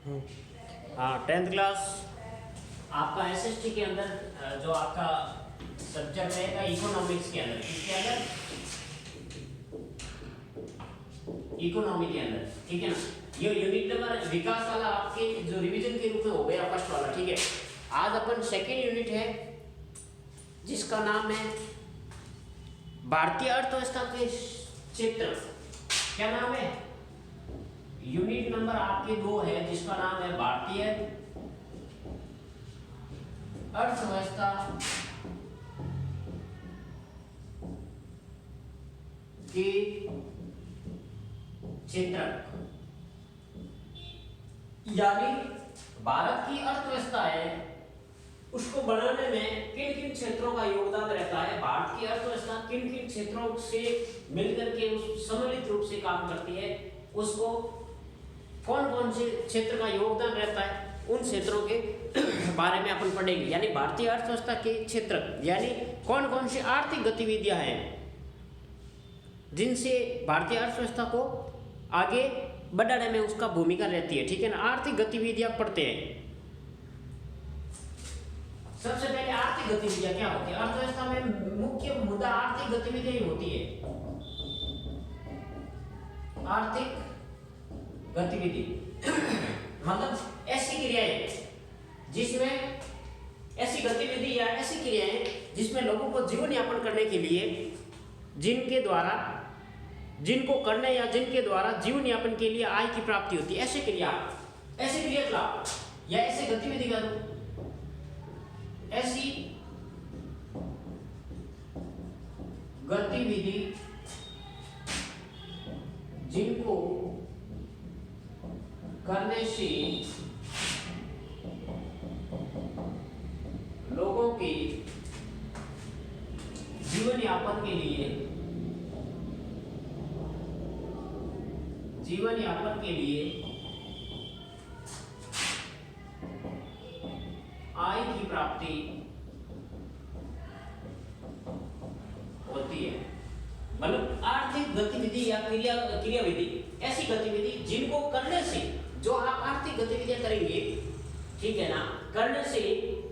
हाँ, 10th class आपका SST के अंदर जो आपका सब्जेक्ट रहेगा इकोनॉमिक्स के अंदर, किसके अंदर? इकोनॉमी के अंदर, ठीक है ना। ये यूनिट नंबर विकास वाला आपके जो रिवीजन के रूप में हो गया फर्स्ट वाला, ठीक है। आज अपन सेकेंड यूनिट है जिसका नाम है भारतीय अर्थव्यवस्था के क्षेत्र। क्या नाम है? यूनिट नंबर आपके 2 है जिसका नाम है भारतीय अर्थव्यवस्था के क्षेत्र, यानी भारत की अर्थव्यवस्था है उसको बढ़ाने में किन किन क्षेत्रों का योगदान रहता है, भारत की अर्थव्यवस्था किन किन क्षेत्रों से मिलकर के उस सम्मिलित रूप से काम करती है, उसको कौन कौन से क्षेत्र का योगदान रहता है, उन क्षेत्रों के बारे में अपन पढ़ेंगे। यानी भारतीय अर्थव्यवस्था के क्षेत्र यानी कौन कौन सी आर्थिक गतिविधियां हैं जिनसे भारतीय अर्थव्यवस्था को आगे बढ़ाने में उसका भूमिका रहती है, ठीक है ना। आर्थिक गतिविधियां पढ़ते हैं। सबसे पहले आर्थिक गतिविधियां क्या होती है? अर्थव्यवस्था में मुख्य मुद्दा आर्थिक गतिविधियां ही होती है। आर्थिक गतिविधि मतलब ऐसी क्रियाएं जिसमें ऐसी गतिविधि या ऐसी क्रियाएं जिसमें लोगों को जीवन यापन करने के लिए जिनको करने या जिनके द्वारा जीवन यापन के लिए आय की प्राप्ति होती है, ऐसे क्रियाकलाप या ऐसे गतिविधि का ऐसी गतिविधि जिनको करने से लोगों के जीवन यापन के लिए आय की प्राप्ति होती है। मतलब आर्थिक गतिविधि या क्रियाविधि ऐसी गतिविधि जिनको करने से जो आप आर्थिक गतिविधियां करेंगे, ठीक है ना, करने से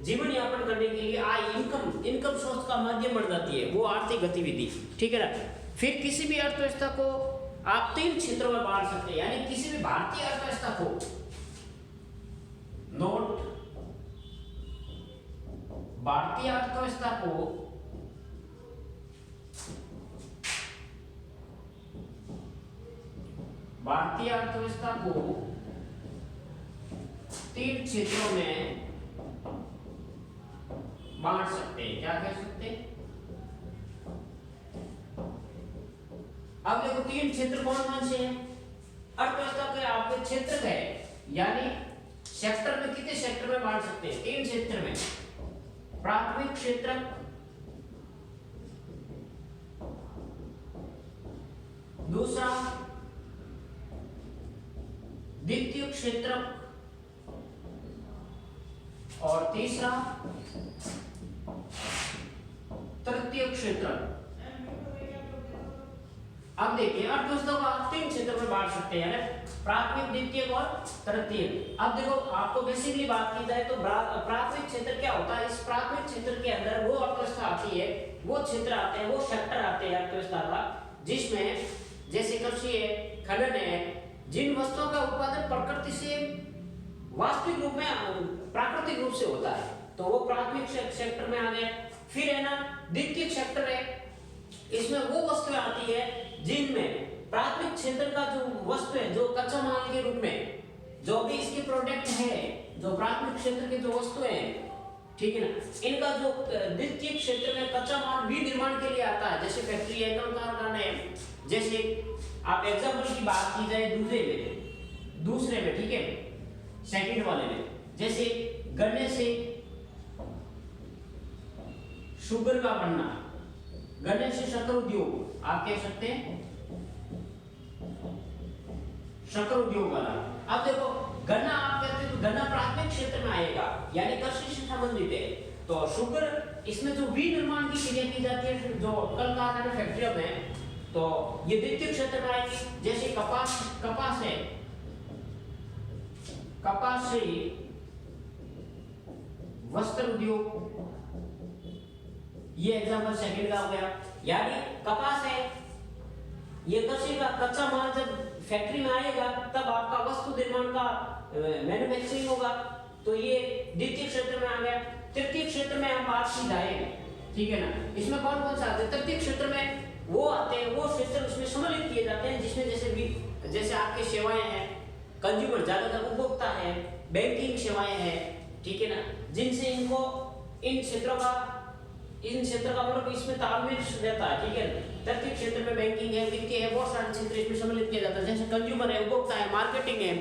जीवन यापन करने के लिए आय इनकम सोर्स का माध्यम बन जाती है, वो आर्थिक गतिविधि, ठीक है ना। फिर किसी भी अर्थव्यवस्था को आप 3 क्षेत्रों में बांट सकते हैं। यानी किसी भी भारतीय अर्थव्यवस्था को भारतीय अर्थव्यवस्था को भारतीय अर्थव्यवस्था को 3 क्षेत्रों में बांट सकते हैं। क्या कह सकते हैं? अब देखो 3 क्षेत्र कौन कौन से हैं? अर्थव्यवस्था के आपके क्षेत्र है, यानी सेक्टर में कितने सेक्टर में बांट सकते हैं? 3 क्षेत्र में। प्राथमिक क्षेत्र, दूसरा द्वितीय क्षेत्र और तीसरा तृतीय क्षेत्र। अब देखिए अर्थव्यवस्था को आप 3 क्षेत्रों में बांट सकते हैं, प्राथमिक, द्वितीय और तृतीय। अब देखो आपको बेसिकली बात की जाए तो प्राथमिक क्षेत्र क्या होता है? इस प्राथमिक क्षेत्र के अंदर वो अर्थव्यवस्था आती है, वो क्षेत्र आते हैं, वो सेक्टर आते हैं अर्थव्यवस्था का, जिसमें जैसे कृषि है, खनन है, जिन वस्तुओं का उत्पादन प्रकृति से वास्तविक रूप में प्राकृतिक रूप से होता है, तो वो प्राथमिक सेक्टर में आ गए। फिर है ना द्वितीय सेक्टर है, इसमें वो वस्तुएं आती है जिनमें प्राथमिक क्षेत्र का जो वस्तु है, जो कच्चा माल के रूप में जो भी इसके प्रोडक्ट है, जो प्राथमिक क्षेत्र के जो वस्तुएं हैं, ठीक है ना, इनका जो द्वितीय क्षेत्र में कच्चा माल भी निर्माण के लिए आता है, जैसे फैक्ट्री है, कल कारखाने हैं। जैसे आप एग्जांपल की बात की जाए दूसरे में, ठीक है, सेकंड वाले में, जैसे गन्ने से शुगर का बनना, गन्ने से शक्कर उद्योग, आप कह सकते हैं शक्कर उद्योग वाला। अब देखो गन्ना आप कहते हैं तो गन्ना प्राथमिक क्षेत्र में आएगा, यानी कृषि से संबंधित है। तो शुगर इसमें जो विनिर्माण की क्रिया की जाती है जो कल कारखाने फैक्ट्रियों में, तो ये द्वितीय क्षेत्र में आएगी। जैसे कपास है, कपास से वस्त्र उद्योग, ये एग्जांपल सेकंड का हो गया। यानी कपास है, ये कृषि का कच्चा माल जब फैक्ट्री में आएगा तब आपका वस्तु निर्माण का मैन्युफैक्चरिंग होगा, तो ये द्वितीय क्षेत्र में आ गया। तृतीय क्षेत्र में हम बात की जाए, ठीक है ना, इसमें कौन कौन सा आते हैं? तृतीय क्षेत्र में वो आते हैं, वो क्षेत्र उसमें सम्मिलित किए जाते हैं जिसमें जैसे आपके सेवाएं हैं, कंज्यूमर ज्यादातर उपभोक्ता है, बैंकिंग सेवाएं हैं, ठीक है ना, जिनसे इनको इन क्षेत्र का मतलब इसमें तालमेल रहता है, ठीक है। तृतीय क्षेत्र में बैंकिंग है, वित्तीय है, बहुत सारे क्षेत्र इसमें सम्मिलित किया जाता है, जैसे कंज्यूमर है, उपभोक्ता है, मार्केटिंग है,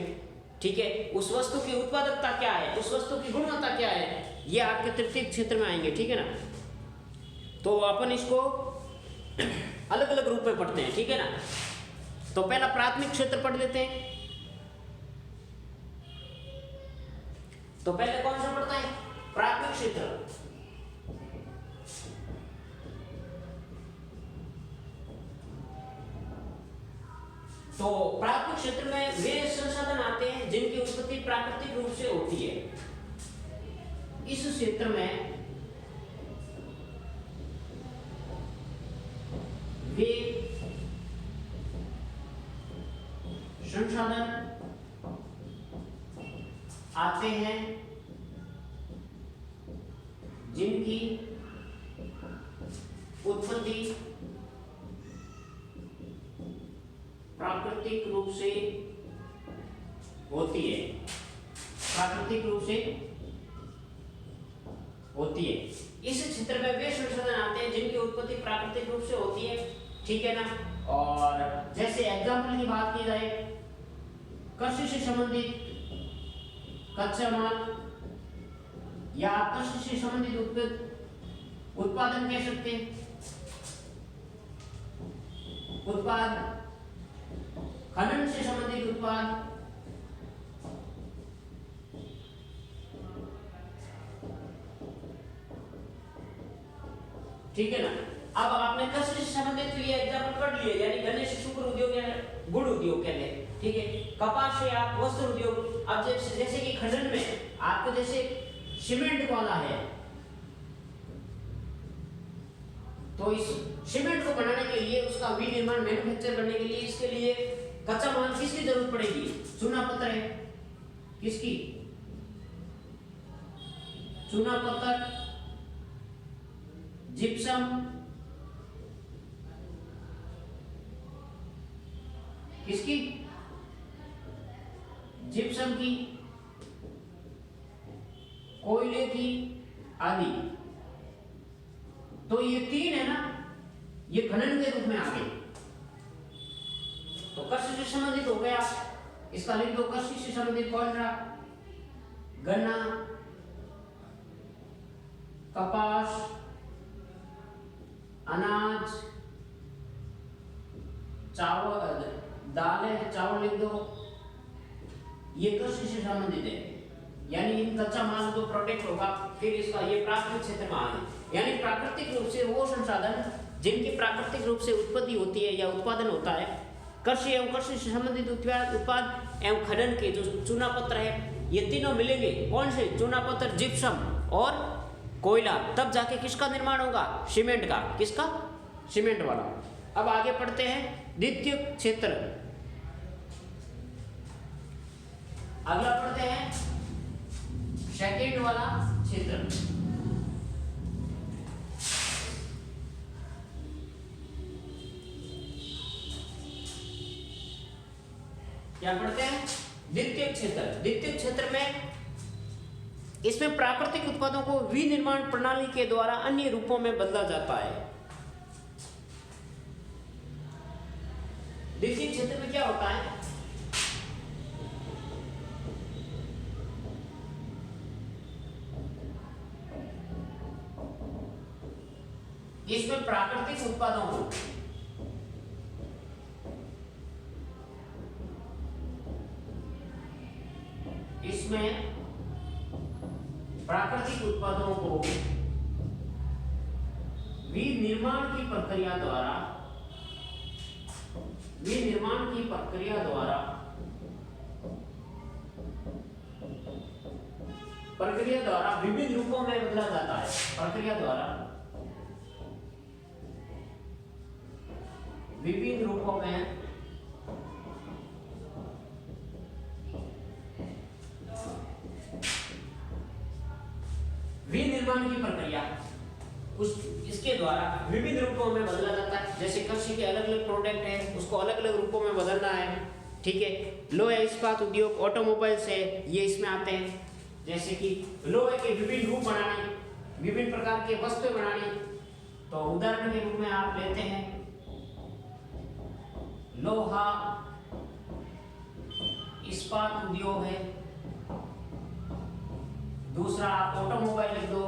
ठीक है, उस वस्तु की उत्पादकता क्या है, उस वस्तु की गुणवत्ता क्या है, ये आपके तृतीय क्षेत्र में आएंगे, ठीक है ना। तो अपन इसको अलग अलग रूप में पढ़ते हैं, ठीक है ना। तो पहला प्राथमिक क्षेत्र पढ़ लेते हैं। तो पहले कौन सा पढ़ता है? प्राथमिक क्षेत्र। तो प्राथमिक क्षेत्र में वे संसाधन आते हैं जिनकी उत्पत्ति प्राकृतिक रूप से होती है। इस क्षेत्र में वे संसाधन आते हैं जिनकी उत्पत्ति प्राकृतिक रूप से होती है, प्राकृतिक रूप से होती है। इस क्षेत्र में वे संसाधन आते हैं जिनकी उत्पत्ति प्राकृतिक रूप से होती है, ठीक है ना। और जैसे एग्जाम्पल की बात की जाए, कृषि से संबंधित कच्चा माल या कृषि से संबंधित उत्पादन कह सकते हैं, उत्पाद, खनन से संबंधित उत्पाद, ठीक है ना। अब आपने कृषि से संबंधित तो ये एग्जाम्पल पढ़ लिए, यानी गन्ने से शुक्र उद्योग या गुड़ उद्योग कहते हैं, ठीक है। कपास से आप वस्त्र उद्योग। अब जैसे कि खनन में आपको जैसे सीमेंट वाला है, तो इस सीमेंट को बनाने के लिए, उसका विनिर्माण मैन्युफैक्चर करने के लिए, इसके लिए कच्चा माल किसकी जरूरत पड़ेगी? चूना पत्थर है, किसकी? चूना पत्थर, जिप्सम, किसकी? जिप्सम की, कोयले की आदि। तो ये तीन है ना, ये खनन के रूप में आ गए। तो कृषि से संबंधित हो गया, इसका लिख दो। कृषि से संबंधित कौन सा? गन्ना, कपास, अनाज, चावल, दालें, चावल लिख दो, ये कृषि से संबंधित है। यानी इन कच्चा माल जो प्रोडक्ट होगा, फिर इसका ये प्राकृतिक क्षेत्र में आ गए। यानी प्राकृतिक रूप से वो संसाधन जिनकी प्राकृतिक रूप से उत्पत्ति होती है या उत्पादन होता है, कृषि एवं कृषि से संबंधित उत्पाद एवं खनन के जो चूना पत्थर है, ये तीनों मिलेंगे। कौन से? चूना पत्थर, जिप्सम और कोयला, तब जाके किसका निर्माण होगा? सीमेंट का। किसका? सीमेंट वाला। अब आगे पढ़ते हैं द्वितीय क्षेत्र। अगला पढ़ते हैं सेकंड वाला क्षेत्र। क्या पढ़ते हैं? द्वितीय क्षेत्र। द्वितीय क्षेत्र में इसमें प्राकृतिक उत्पादों को विनिर्माण प्रणाली के द्वारा अन्य रूपों में बदला जाता है। द्वितीय क्षेत्र में क्या होता है? इसमें प्राकृतिक उत्पादों को प्राकृतिक उत्पादों को विनिर्माण की प्रक्रिया द्वारा प्रक्रिया द्वारा विभिन्न रूपों में बदला जाता है। प्रक्रिया द्वारा विभिन्न रूपों में विनिर्माण की प्रक्रिया इसके द्वारा विभिन्न रूपों में बदला जाता है। जैसे कृषि के अलग अलग प्रोडक्ट हैं, उसको अलग अलग रूपों में बदलना है, ठीक है। लोहे इस्पात उद्योग, ऑटोमोबाइल्स है, ये इसमें आते हैं। जैसे कि लोहे के विभिन्न रूप बनाने, विभिन्न प्रकार के वस्तुएं बनाने, तो उदाहरण के रूप में आप लेते हैं लोहा इस्पात उद्योग है। दूसरा आप ऑटोमोबाइल लिख दो,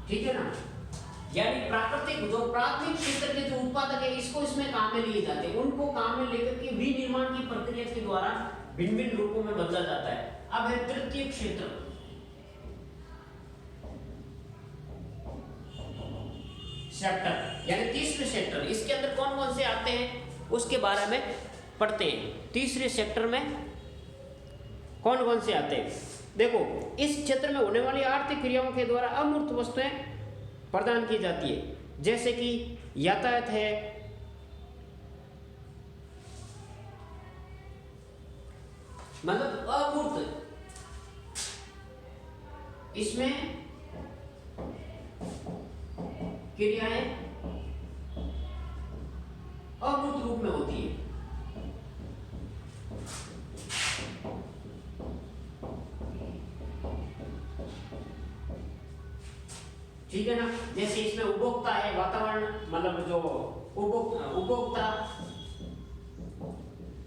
ठीक है ना। यानी प्राकृतिक जो प्राथमिक क्षेत्र के जो उत्पादक है, इसको इसमें काम में लिए जाते हैं, उनको काम में लेकर के विनिर्माण की प्रक्रिया के द्वारा भिन्न भिन्न रूपों में बदला जाता है। अब है तृतीय क्षेत्र, सेक्टर, यानी तीसरे सेक्टर। इसके अंदर कौन कौन से आते हैं उसके बारे में पढ़ते हैं। तीसरे सेक्टर में कौन कौन से आते हैं, देखो। इस क्षेत्र में होने वाली आर्थिक क्रियाओं के द्वारा अमूर्त वस्तुएं प्रदान की जाती है, जैसे कि यातायात है, मतलब अमूर्त, इसमें क्रियाएं अमूर्त रूप में होती है। ठीक है ना। जैसे इसमें उपभोक्ता है, वातावरण, मतलब जो उपभोक्ता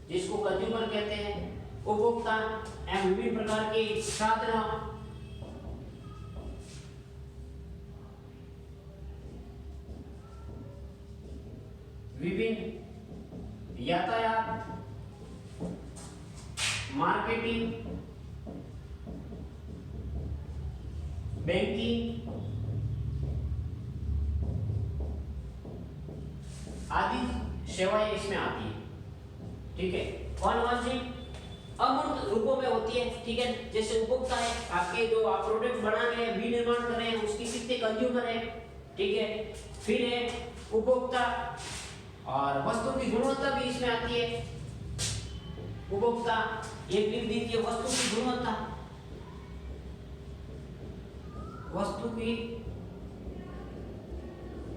जिसको कंज्यूमर कहते हैं, उपभोक्ता एवं विभिन्न प्रकार के साधन, विभिन्न यातायात, मार्केटिंग, बैंकिंग आदि सेवाएं इसमें आती है, ठीक है। कौन कौन सी अमूर्त रूपों में होती है, ठीक है। जैसे उपभोक्ता है, आपके जो आप प्रोडक्ट बना रहे हैं, विनिर्माण कर रहे हैं, उसकी कितने कंज्यूमर है, ठीक है। फिर है उपभोक्ता, और वस्तु की गुणवत्ता भी इसमें आती है। उपभोक्ता एक लिख दीजिए, वस्तु की गुणवत्ता, वस्तु की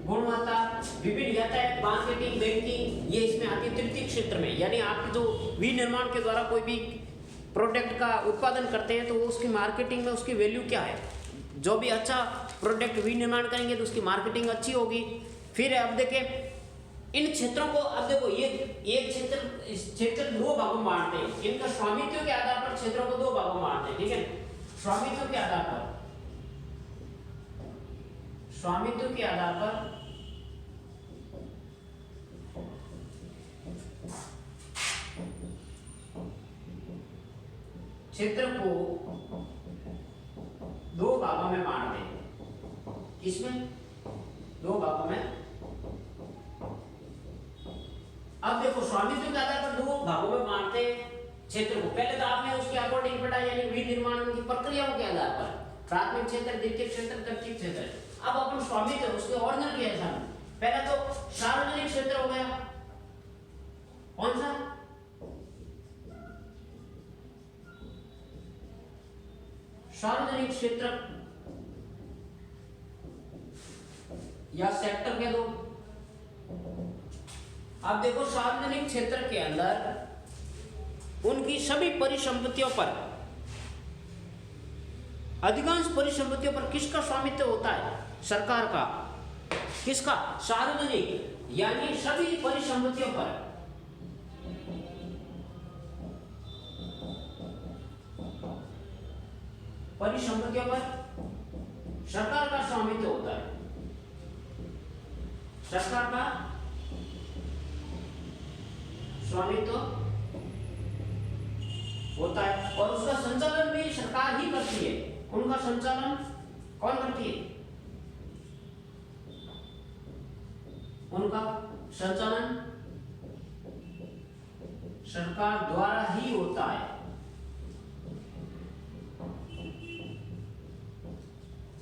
गुणवत्ता, विभिन्न यातायात, मार्केटिंग, बैंकिंग, ये इसमें आती है तृतीय क्षेत्र में। यानी आप जो विनिर्माण के द्वारा कोई भी प्रोडक्ट का उत्पादन करते हैं, तो उसकी मार्केटिंग में उसकी वैल्यू क्या है। जो भी अच्छा प्रोडक्ट विनिर्माण करेंगे तो उसकी मार्केटिंग अच्छी होगी। फिर अब देखें इन क्षेत्रों को, अब देखो ये एक क्षेत्र दो भागों में बांटते हैं। इनका स्वामित्व के आधार पर क्षेत्रों को दो भागों में बांटते हैं, ठीक है। स्वामित्व के आधार पर, स्वामित्व के आधार पर क्षेत्र को दो भागों में बांटते हैं। किसमें? दो भागों में। अब देखो स्वामित्व के आधार पर दो भागों में बांटते हैं क्षेत्र को। पहले तो आपने उसके अकॉर्डिंग पढ़ा, यानी विनिर्माण की प्रक्रियाओं के आधार पर, प्राथमिक क्षेत्र, द्वितीय क्षेत्र, तृतीय क्षेत्र। अब अपन स्वामित्व उसके ऑर्डिनल के हिसाब में, पहला तो सार्वजनिक क्षेत्र हो गया। कौन सा? सार्वजनिक क्षेत्र या सेक्टर कह दो। अब देखो सार्वजनिक क्षेत्र के अंदर उनकी सभी परिसंपत्तियों पर, अधिकांश परिसंपत्तियों पर किसका स्वामित्व होता है? सरकार का। किसका? सार्वजनिक, यानी सभी परिसंपत्तियों पर। परिसंपत्तियों पर सरकार का स्वामित्व होता है, सरकार का स्वामित्व होता है, और उसका संचालन भी सरकार ही करती है। उनका संचालन कौन करती है? उनका संचालन सरकार द्वारा ही होता है।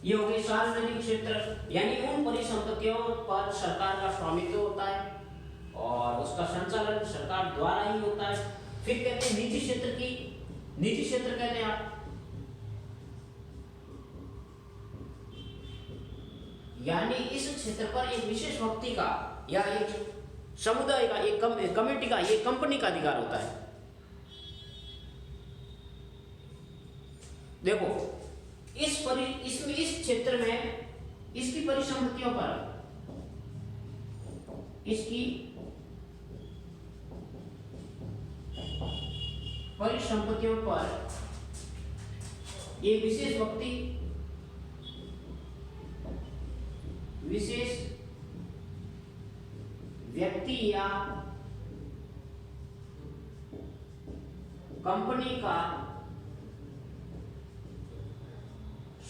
ये हो गई सार्वजनिक क्षेत्र, यानी उन परिसंपत्तियों पर सरकार का स्वामित्व होता है और उसका संचालन सरकार द्वारा ही होता है। फिर कहते हैं निजी क्षेत्र की, निजी क्षेत्र कहते हैं आप, यानी इस क्षेत्र पर एक विशेष व्यक्ति का या एक समुदाय का, एक कमेटी का, एक कंपनी का अधिकार होता है। देखो इस क्षेत्र में इसकी परिसंपत्तियों पर, इसकी परिसंपत्तियों पर ये विशेष व्यक्ति, विशेष व्यक्ति या कंपनी का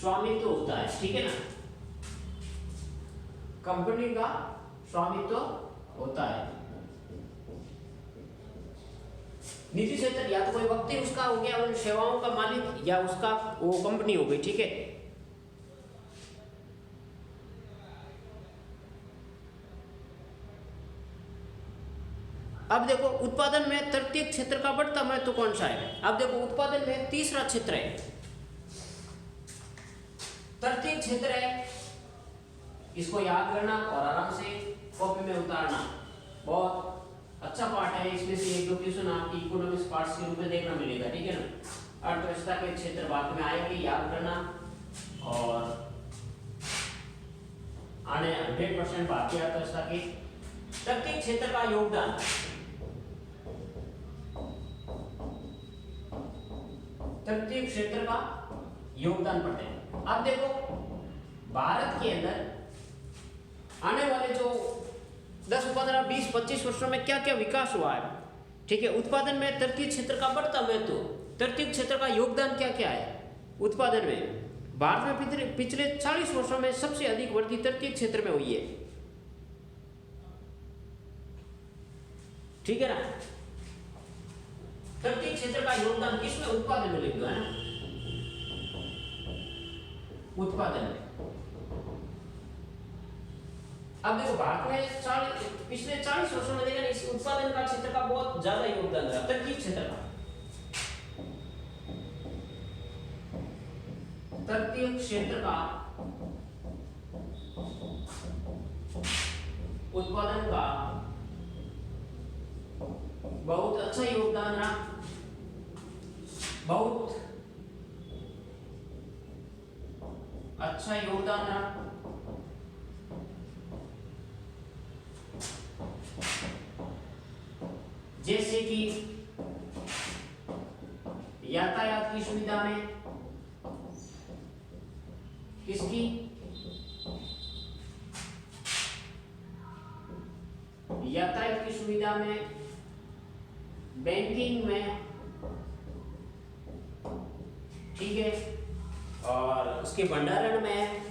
स्वामित्व होता है। ठीक है ना, कंपनी का स्वामित्व होता है। निजी क्षेत्र या तो कोई व्यक्ति उसका हो गया, उन सेवाओं का मालिक, या उसका वो कंपनी हो गई। ठीक है, अब देखो उत्पादन में तृतीय क्षेत्र का बढ़ता महत्व कौन सा है। अब देखो उत्पादन में तीसरा क्षेत्र है, तृतीय क्षेत्र है। इसको याद करना और आराम से कॉपी में उतारना, बहुत अच्छा पार्ट है। इसमें से एक दो क्वेश्चन आपकी इकोनॉमिक्स पार्ट्स के रूप में देखना मिलेगा। ठीक है ना, अर्थव्यवस्था के क्षेत्र बाद में आएंगे, याद करना। और आने 100% भारतीय अर्थव्यवस्था के तृतीय क्षेत्र का योगदान, तृतीय क्षेत्र का योगदान पढ़ते हैं। अब देखो भारत के अंदर आने वाले जो 10, 15, 20, 25 वर्षों में क्या क्या विकास हुआ है। ठीक है, उत्पादन में तृतीय क्षेत्र का बढ़ता महत्व, तृतीय क्षेत्र का योगदान क्या क्या है उत्पादन में। भारत में पिछले 40 वर्षों में सबसे अधिक वृद्धि तृतीय क्षेत्र में हुई है। ठीक है ना, तृतीय क्षेत्र का योगदान किसमें, उत्पादन में लिख दो, है ना, उत्पादन में। अब देखो भारत में पिछले 40 वर्षों में देखा इस उत्पादन का क्षेत्र का बहुत ज्यादा योगदान रहा, तृतीय क्षेत्र का, तृतीय क्षेत्र का उत्पादन का बहुत अच्छा योगदान रहा, बहुत अच्छा योगदान रहा। जैसे कि यातायात की सुविधा में, किसकी, यातायात की सुविधा में, बैंकिंग में, ठीक है, और उसके भंडारण में,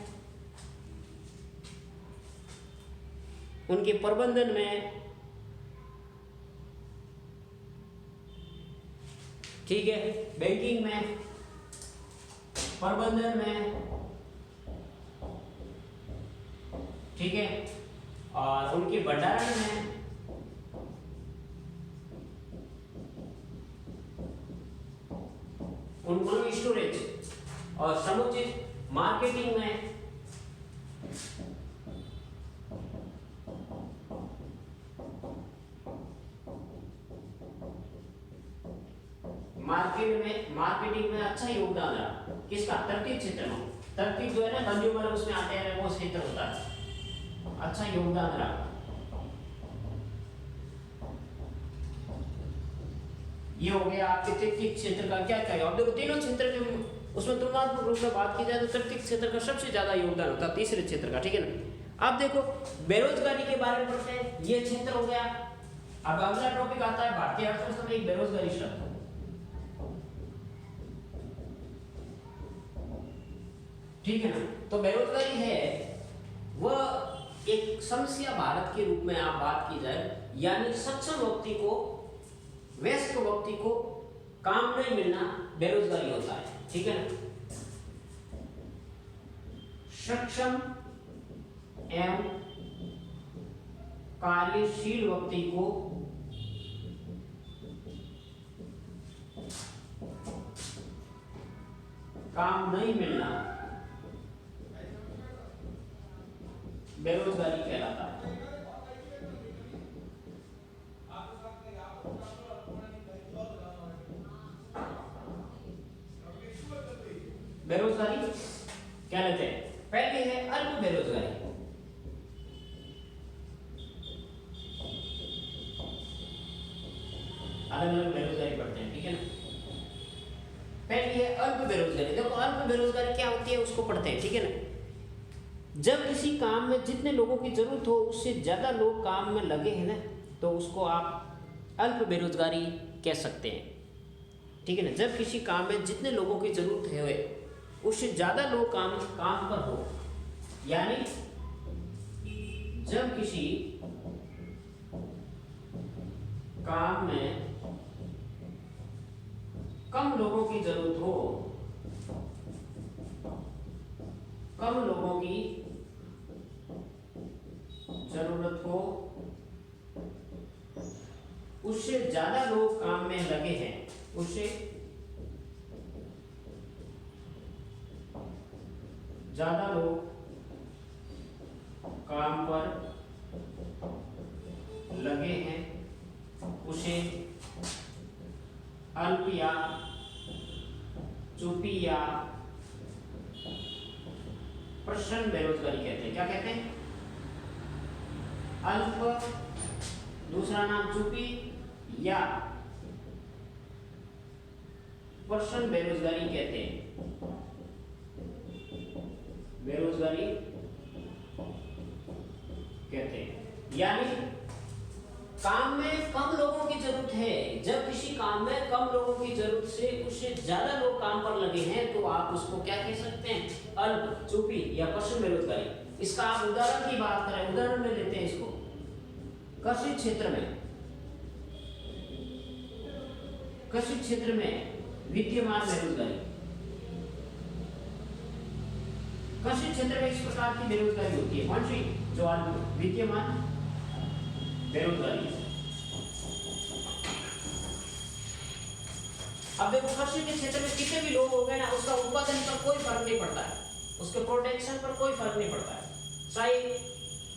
उनके प्रबंधन में, ठीक है, बैंकिंग में, प्रबंधन में, ठीक है, और उनके भंडारण में, उनको स्टोरेज और समुचित मार्केटिंग में, मार्केटिंग में अच्छा योगदान रहा। किसका, तृतीय क्षेत्र में। तृतीय जो है ना कंज्यूमर उसमें आते हैं, वो क्षेत्र होता है, अच्छा योगदान रहा। ये हो गया आपके तृतीय क्षेत्र का क्या क्या है। और देखो तीनों क्षेत्र के उसमें तुलनात्मक रूप में बात की जाए तो तृतीय क्षेत्र का सबसे ज्यादा योगदान होता है तीसरे क्षेत्र का। ठीक है ना, अब देखो बेरोजगारी के बारे में पढ़ते हैं, ये क्षेत्र हो गया। अब अगला टॉपिक आता है भारतीय अर्थव्यवस्था में एक बेरोजगारी शब्द। ठीक है ना, तो बेरोजगारी है वह एक समस्या भारत के रूप में आप बात की जाए, यानी सक्षम व्यक्ति को वयस्क व्यक्ति को काम नहीं मिलना बेरोजगारी होता है, ठीक है ना। सक्षम एवं कार्यशील व्यक्ति को काम नहीं मिलना बेरोजगारी कहलाता है। बेरोजगारी क्या लेते हैं? पहले है अल्प बेरोजगारी। अलग अलग बेरोजगारी पढ़ते हैं, ठीक है ना। पहली है अल्प बेरोजगारी। देखो अल्प बेरोजगारी क्या होती है उसको पढ़ते हैं, ठीक है ना। जब किसी काम में जितने लोगों की जरूरत हो उससे ज्यादा लोग काम में लगे हैं ना, तो उसको आप अल्प बेरोजगारी कह सकते हैं, ठीक है ना। जब किसी काम में जितने लोगों की जरूरत है उससे ज्यादा लोग काम पर हो, यानी जब किसी काम में कम लोगों की जरूरत हो, कम लोगों की जरूरत हो, उससे ज्यादा लोग काम में लगे हैं, उससे ज्यादा लोग काम पर लगे हैं, उसे अल्प या चुपी या प्रश्न बेरोजगारी कहते हैं। क्या कहते हैं? अल्प, दूसरा नाम चुपी या प्रश्न बेरोजगारी कहते हैं। बेरोजगारी कहते हैं, यानी काम में कम लोगों की जरूरत है। जब किसी काम में कम लोगों की जरूरत से उससे ज्यादा लोग काम पर लगे हैं तो आप उसको क्या कह सकते हैं? अल्प, चुपी या प्रश्न बेरोजगारी। इसका आप उदाहरण की बात करें, उदाहरण में लेते हैं इसको। कृषि क्षेत्र में, कृषि क्षेत्र में विद्यमान बेरोजगारी। कृषि क्षेत्र में इस प्रकार की बेरोजगारी होती है, कौन सी? जो विद्यमान बेरोजगारी। अब देखो कृषि के क्षेत्र में कितने भी लोग हो गए ना, उसका उत्पादन पर कोई फर्क नहीं पड़ता है, उसके प्रोडक्शन पर कोई फर्क नहीं पड़ता है। चाहे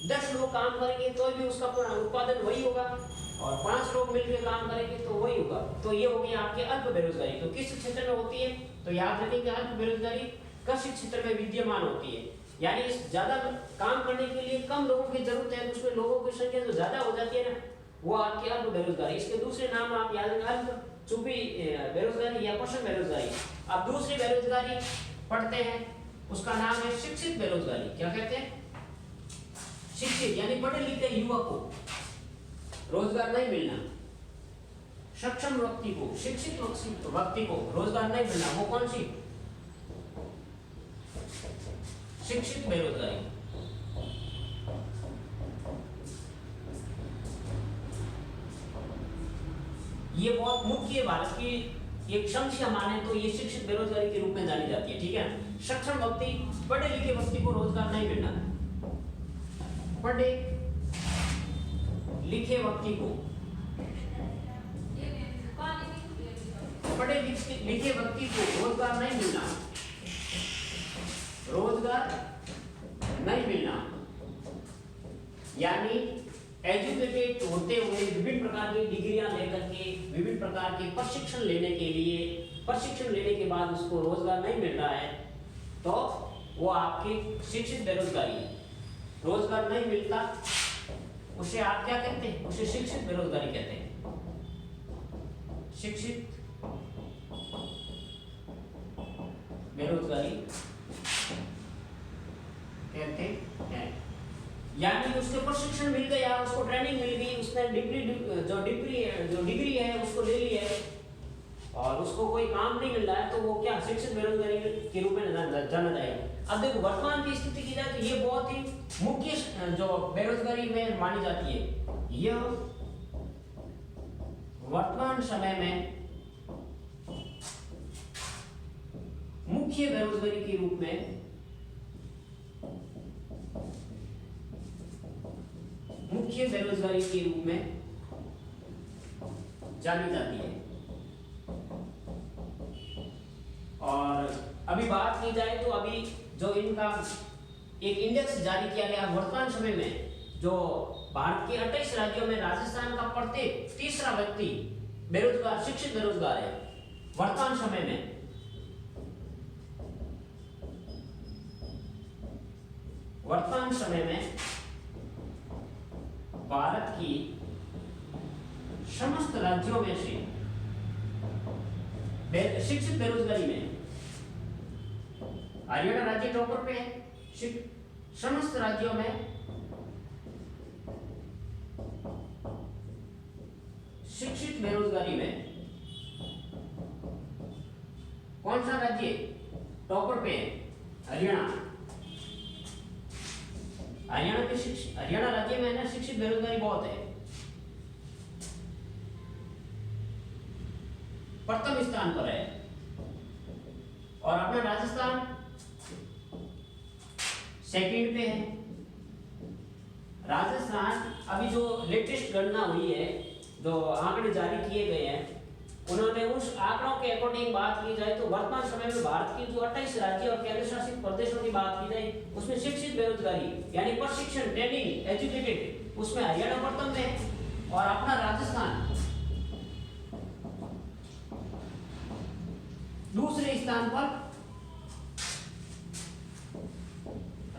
10 लोग काम करेंगे तो भी उसका उत्पादन वही होगा, और 5 लोग मिलकर काम करेंगे तो वही होगा। तो ये होगी आपकी अल्प बेरोजगारी। तो किस क्षेत्र में होती है? तो याद रखेंगे अल्प बेरोजगारी कृषि क्षेत्र में विद्यमान होती है, यानी इस ज्यादा काम करने के लिए कम लोगों की जरूरत है, उसमें लोगों की संख्या जो ज्यादा हो जाती है ना, वो आपकी अल्प बेरोजगारी। इसके दूसरे नाम आप याद रखें, अल्प, चुपी बेरोजगारी या प्रश्न बेरोजगारी। अब दूसरी बेरोजगारी पढ़ते हैं, उसका नाम है शिक्षित बेरोजगारी। क्या कहते हैं? शिक्षित यानी पढ़े लिखे युवक को रोजगार नहीं मिलना। सक्षम व्यक्ति को, शिक्षित व्यक्ति को रोजगार नहीं मिलना, वो कौन सी? शिक्षित बेरोजगारी। ये बहुत मुख्य भारत की एक समस्या माने तो ये शिक्षित बेरोजगारी के रूप में जानी जाती है, ठीक है। सक्षम व्यक्ति, पढ़े लिखे व्यक्ति को रोजगार नहीं मिलना। पढ़े लिखे व्यक्ति को, पढ़े लिखे व्यक्ति को रोजगार नहीं मिलना, रोजगार नहीं मिलना, यानी एजुकेटेड होते हुए विभिन्न प्रकार की डिग्रियां लेकर के विभिन्न प्रकार के प्रशिक्षण लेने के लिए, प्रशिक्षण लेने के बाद उसको रोजगार नहीं मिल रहा है, तो वो आपकी शिक्षित बेरोजगारी है। रोजगार नहीं मिलता उसे आप क्या कहते हैं? उसे शिक्षित बेरोजगारी कहते हैं। शिक्षित बेरोजगारी कहते हैं, यानी उसको प्रशिक्षण मिल गया, उसको ट्रेनिंग मिल गई, उसने डिग्री है उसको ले ली है, और उसको कोई काम नहीं मिल रहा है, तो वो क्या शिक्षित बेरोजगारी के रूप में जाना जाएगा। अब देखो वर्तमान की स्थिति की जाए तो ये बहुत ही मुख्य जो बेरोजगारी में मानी जाती है, यह वर्तमान समय में मुख्य बेरोजगारी के रूप में जानी जाती है। और अभी बात की जाए तो अभी जो इनका एक इंडेक्स जारी किया गया वर्तमान समय में, जो भारत के 28 राज्यों में राजस्थान का प्रत्येक तीसरा व्यक्ति बेरोजगार, शिक्षित बेरोजगार है वर्तमान समय में। वर्तमान समय में भारत की समस्त राज्यों में से शिक्षित बेरोजगारी में हरियाणा राज्य टॉपर पे है। समस्त राज्यों में शिक्षित बेरोजगारी में कौन सा राज्य टॉपर पे है? हरियाणा। हरियाणा राज्य में ना शिक्षित बेरोजगारी बहुत है, प्रथम स्थान पर है। और अपना राजस्थान सेकंड पे है। राजस्थान अभी जो लेटेस्ट गणना हुई है, जो आंकड़े जारी किए गए हैं, उन्होंने उस आंकड़ों के अकॉर्डिंग बात की जाए तो वर्तमान समय में भारत की जो 28 राज्य और केंद्र शासित प्रदेशों की बात की जाए, उसमें शिक्षित बेरोजगारी यानी प्रशिक्षण, ट्रेनिंग, एजुकेटेड, उसमें हरियाणा प्रथम में है और अपना राजस्थान दूसरे स्थान पर।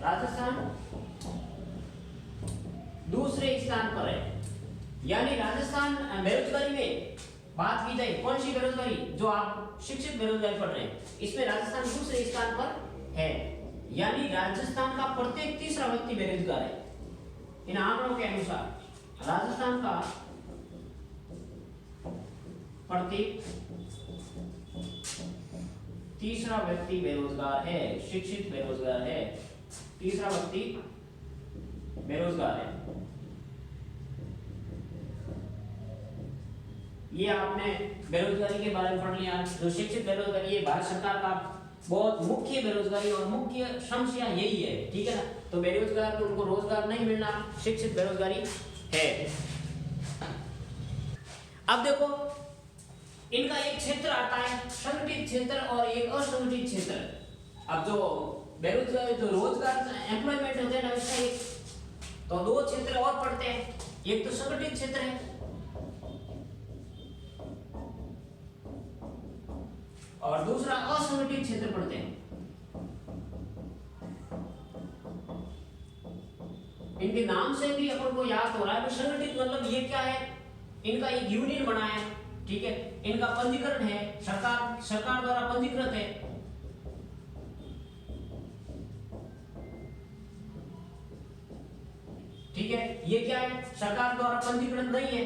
राजस्थान दूसरे स्थान पर है। यानी राजस्थान बेरोजगारी में बात की जाए, कौन सी बेरोजगारी, जो आप शिक्षित बेरोजगारी पढ़ रहे हैं, इसमें राजस्थान दूसरे स्थान पर है। यानी राजस्थान का प्रत्येक तीसरा व्यक्ति बेरोजगार है। इन आंकड़ों के अनुसार राजस्थान का प्रत्येक तीसरा व्यक्ति बेरोजगार है, शिक्षित बेरोजगार है, तीसरा व्यक्ति बेरोजगार है। ये आपने बेरोजगारी के बारे में पढ़ लिया। जो शिक्षित बेरोजगारी है भारत सरकार का बहुत मुख्य बेरोजगारी और मुख्य समस्या यही है, ठीक है ना। तो बेरोजगार तो उनको रोजगार नहीं मिलना, शिक्षित बेरोजगारी है। अब देखो इनका एक क्षेत्र आता है संगठित क्षेत्र और एक असंगठित क्षेत्र। अब जो बेरोजगारी, जो रोजगार एम्प्लॉयमेंट होते हैं ना, इसका एक तो दो क्षेत्र और पढ़ते हैं। एक तो संगठित क्षेत्र है और दूसरा असंगठित क्षेत्र पढ़ते हैं। इनके नाम से भी अपन को याद हो रहा है। संगठित मतलब ये क्या है, इनका एक यूनियन बना है, ठीक है, इनका पंजीकरण है, सरकार द्वारा पंजीकृत है। ठीक है, ये क्या है, सरकार द्वारा पंजीकृत नहीं है,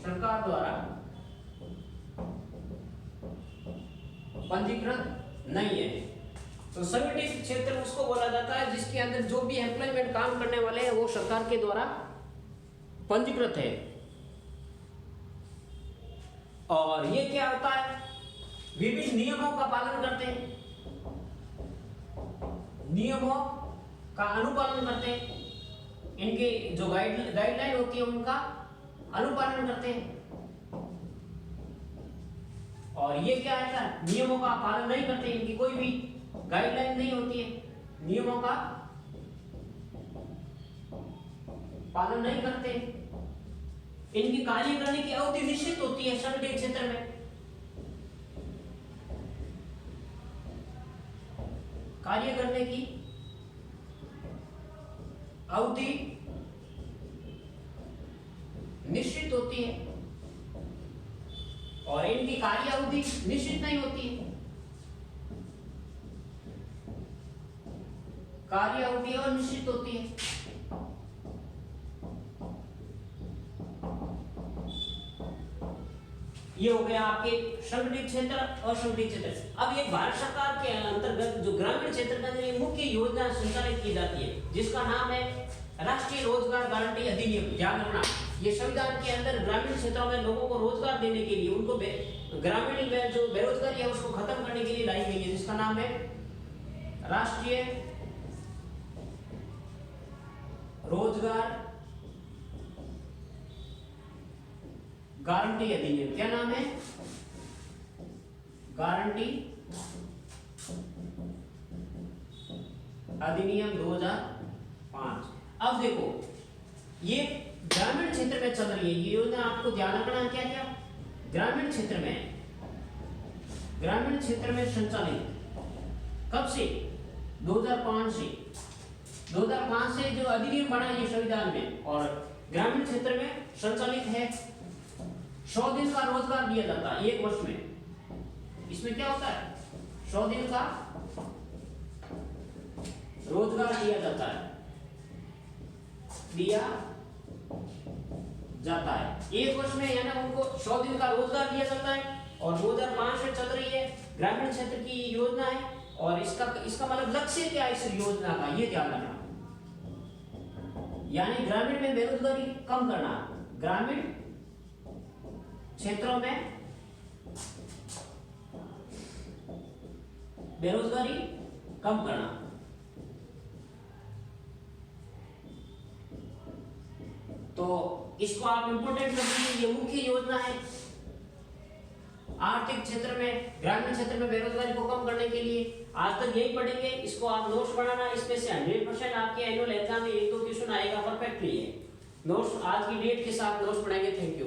सरकार द्वारा पंजीकृत नहीं है। तो संगठित क्षेत्र उसको बोला जाता है जिसके अंदर जो भी एम्प्लॉयमेंट काम करने वाले हैं वो सरकार के द्वारा पंजीकृत है। और ये क्या होता है, विभिन्न नियमों का पालन करते हैं, नियमों का अनुपालन करते हैं, इनके जो गाइडलाइन होती है उनका अनुपालन करते हैं। और ये क्या है, नियमों का पालन नहीं करते, इनकी कोई भी गाइडलाइन नहीं होती है, नियमों का पालन नहीं करते। इनकी कार्य करने की अवधि निश्चित होती है संगठित क्षेत्र में। कार्य करने की अवधि निश्चित होती है और इनकी कार्य अवधि निश्चित नहीं होती है। कार्य अवधि अनिश्चित होती है। ये हो गया आपके संगठित क्षेत्र, असंगठित क्षेत्र। अब ये भारत सरकार के अंतर्गत जो ग्रामीण क्षेत्र के अंदर मुख्य योजना संचालित की जाती है जिसका नाम है राष्ट्रीय रोजगार गारंटी अधिनियम, ध्यान रखना, ये संविधान के अंदर ग्रामीण क्षेत्रों में लोगों को रोजगार देने के लिए, उनको ग्रामीण में जो बेरोजगारी है उसको खत्म करने के लिए लाई गई है, जिसका नाम है राष्ट्रीय रोजगार गारंटी अधिनियम। क्या नाम है? गारंटी अधिनियम 2005। अब देखो, ये ग्रामीण क्षेत्र में चल रही है ये योजना, आपको ध्यान रखना क्या क्या, ग्रामीण क्षेत्र में संचालित कब से? 2005 से। 2005 से जो अधिनियम बना है संविधान में, और ग्रामीण क्षेत्र में संचालित है। 100 दिन का रोजगार दिया जाता है एक वर्ष में। इसमें क्या होता है? 100 दिन का रोजगार दिया जाता है, एक वर्ष में, यानी उनको 100 दिन का रोजगार दिया जाता है। और 2005 से चल रही है, ग्रामीण क्षेत्र की योजना है। और इसका मतलब लक्ष्य क्या है इस योजना का, ये ध्यान रखना, यानी ग्रामीण में बेरोजगारी कम करना, ग्रामीण क्षेत्रों में बेरोजगारी कम करना। तो इसको आप इंपोर्टेंट कर दीजिए, ये मुख्य योजना है आर्थिक क्षेत्र में, ग्रामीण क्षेत्र में बेरोजगारी को कम करने के लिए। आज तक यही पढ़ेंगे, इसको आप नोट्स बनाना, इसमें से 100% आपके एनुअल एग्जाम में 1-2 क्वेश्चन आएगा परफेक्टली है। नोट्स आज की डेट के साथ नोट्स बनाएंगे। Thank you.